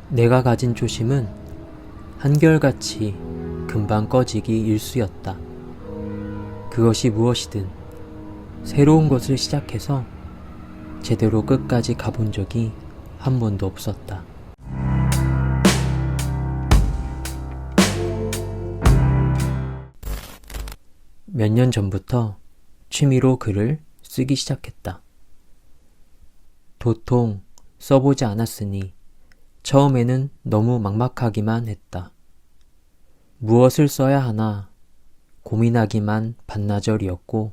내가 가진 초심은 한결같이 금방 꺼지기 일쑤였다. 그것이 무엇이든 새로운 것을 시작해서 제대로 끝까지 가본 적이 한 번도 없었다. 몇 년 전부터 취미로 글을 쓰기 시작했다. 도통 써보지 않았으니 처음에는 너무 막막하기만 했다. 무엇을 써야 하나 고민하기만 반나절이었고,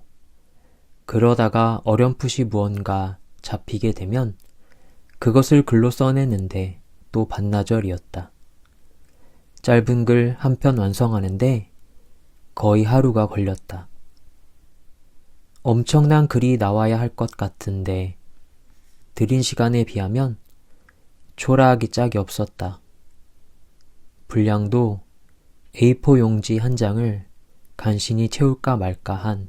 그러다가 어렴풋이 무언가 잡히게 되면 그것을 글로 써내는데 또 반나절이었다. 짧은 글 한 편 완성하는데 거의 하루가 걸렸다. 엄청난 글이 나와야 할 것 같은데 들인 시간에 비하면 초라하기 짝이 없었다. 분량도 A4 용지 한 장을 간신히 채울까 말까 한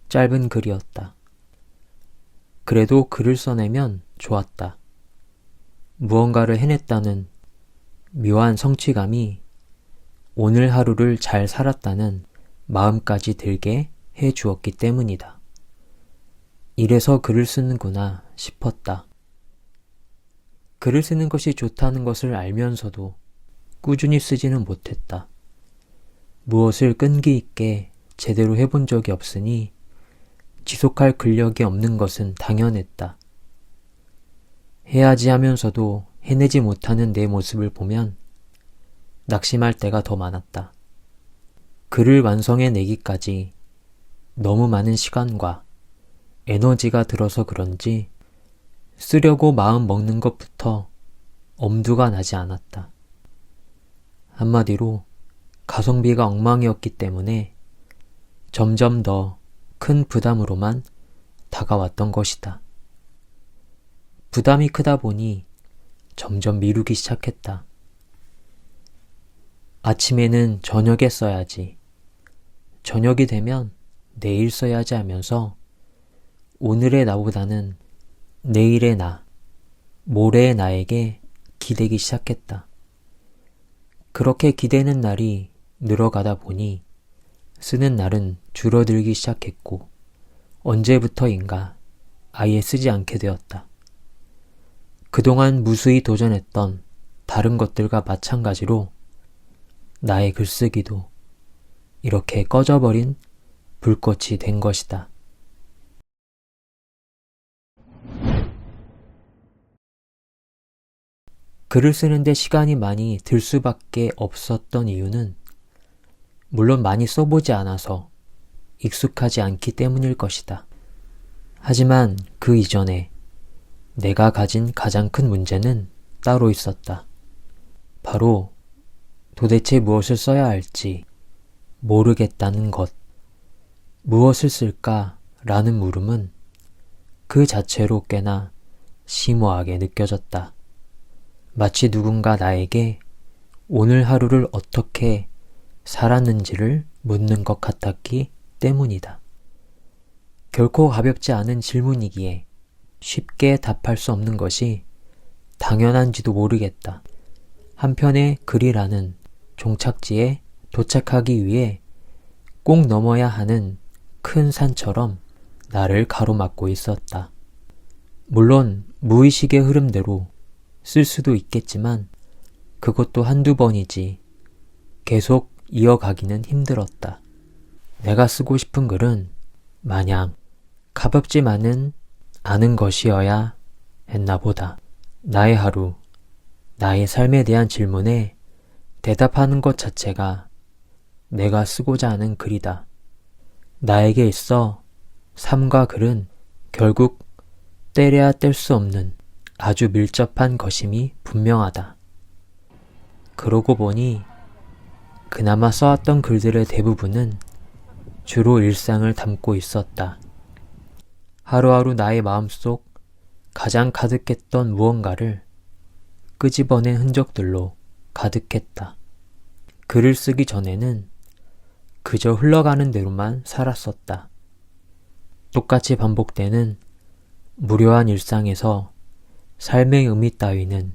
짧은 글이었다. 그래도 글을 써내면 좋았다. 무언가를 해냈다는 묘한 성취감이 오늘 하루를 잘 살았다는 마음까지 들게 해주었기 때문이다. 이래서 글을 쓰는구나 싶었다. 글을 쓰는 것이 좋다는 것을 알면서도 꾸준히 쓰지는 못했다. 무엇을 끈기 있게 제대로 해본 적이 없으니 지속할 근력이 없는 것은 당연했다. 해야지 하면서도 해내지 못하는 내 모습을 보면 낙심할 때가 더 많았다. 글을 완성해내기까지 너무 많은 시간과 에너지가 들어서 그런지 쓰려고 마음 먹는 것부터 엄두가 나지 않았다. 한마디로 가성비가 엉망이었기 때문에 점점 더 큰 부담으로만 다가왔던 것이다. 부담이 크다 보니 점점 미루기 시작했다. 아침에는 저녁에 써야지, 저녁이 되면 내일 써야지 하면서 오늘의 나보다는 내일의 나, 모레의 나에게 기대기 시작했다. 그렇게 기대는 날이 늘어가다 보니 쓰는 날은 줄어들기 시작했고 언제부터인가 아예 쓰지 않게 되었다. 그동안 무수히 도전했던 다른 것들과 마찬가지로 나의 글쓰기도 이렇게 꺼져버린 불꽃이 된 것이다. 글을 쓰는데 시간이 많이 들 수밖에 없었던 이유는 물론 많이 써보지 않아서 익숙하지 않기 때문일 것이다. 하지만 그 이전에 내가 가진 가장 큰 문제는 따로 있었다. 바로 도대체 무엇을 써야 할지 모르겠다는 것. 무엇을 쓸까라는 물음은 그 자체로 꽤나 심오하게 느껴졌다. 마치 누군가 나에게 오늘 하루를 어떻게 살았는지를 묻는 것 같았기 때문이다. 결코 가볍지 않은 질문이기에 쉽게 답할 수 없는 것이 당연한지도 모르겠다. 한편의 글이라는 종착지에 도착하기 위해 꼭 넘어야 하는 큰 산처럼 나를 가로막고 있었다. 물론 무의식의 흐름대로 쓸 수도 있겠지만 그것도 한두 번이지 계속 이어가기는 힘들었다. 내가 쓰고 싶은 글은 마냥 가볍지만은 않은 것이어야 했나 보다. 나의 하루, 나의 삶에 대한 질문에 대답하는 것 자체가 내가 쓰고자 하는 글이다. 나에게 있어 삶과 글은 결국 떼려야 뗄 수 없는 아주 밀접한 것임이 분명하다. 그러고 보니 그나마 써왔던 글들의 대부분은 주로 일상을 담고 있었다. 하루하루 나의 마음속 가장 가득했던 무언가를 끄집어낸 흔적들로 가득했다. 글을 쓰기 전에는 그저 흘러가는 대로만 살았었다. 똑같이 반복되는 무료한 일상에서 삶의 의미 따위는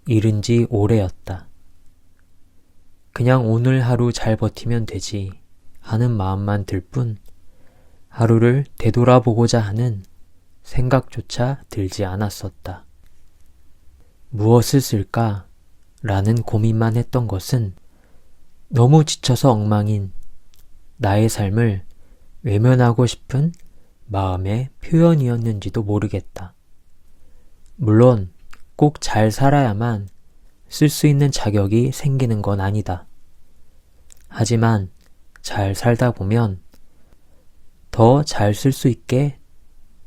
잃은 지 오래였다. 그냥 오늘 하루 잘 버티면 되지 하는 마음만 들 뿐 하루를 되돌아보고자 하는 생각조차 들지 않았었다. 무엇을 쓸까? 라는 고민만 했던 것은 너무 지쳐서 엉망인 나의 삶을 외면하고 싶은 마음의 표현이었는지도 모르겠다. 물론 꼭 잘 살아야만 쓸 수 있는 자격이 생기는 건 아니다. 하지만 잘 살다 보면 더 잘 쓸 수 있게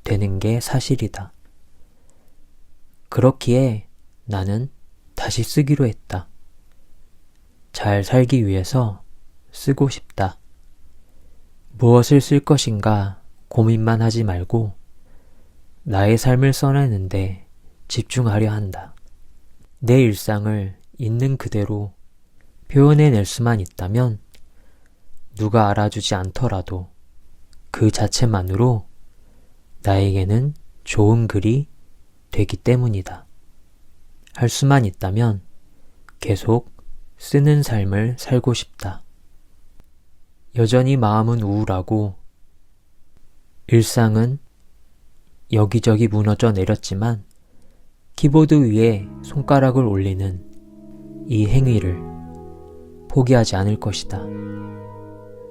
되는 게 사실이다. 그렇기에 나는 다시 쓰기로 했다. 잘 살기 위해서 쓰고 싶다. 무엇을 쓸 것인가 고민만 하지 말고 나의 삶을 써내는데 집중하려 한다. 내 일상을 있는 그대로 표현해낼 수만 있다면 누가 알아주지 않더라도 그 자체만으로 나에게는 좋은 글이 되기 때문이다. 할 수만 있다면 계속 쓰는 삶을 살고 싶다. 여전히 마음은 우울하고 일상은 여기저기 무너져 내렸지만 키보드 위에 손가락을 올리는 이 행위를 포기하지 않을 것이다.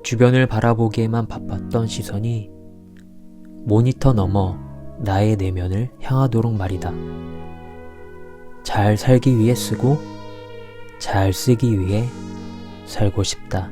주변을 바라보기에만 바빴던 시선이 모니터 너머 나의 내면을 향하도록 말이다. 잘 살기 위해 쓰고 잘 쓰기 위해 살고 싶다.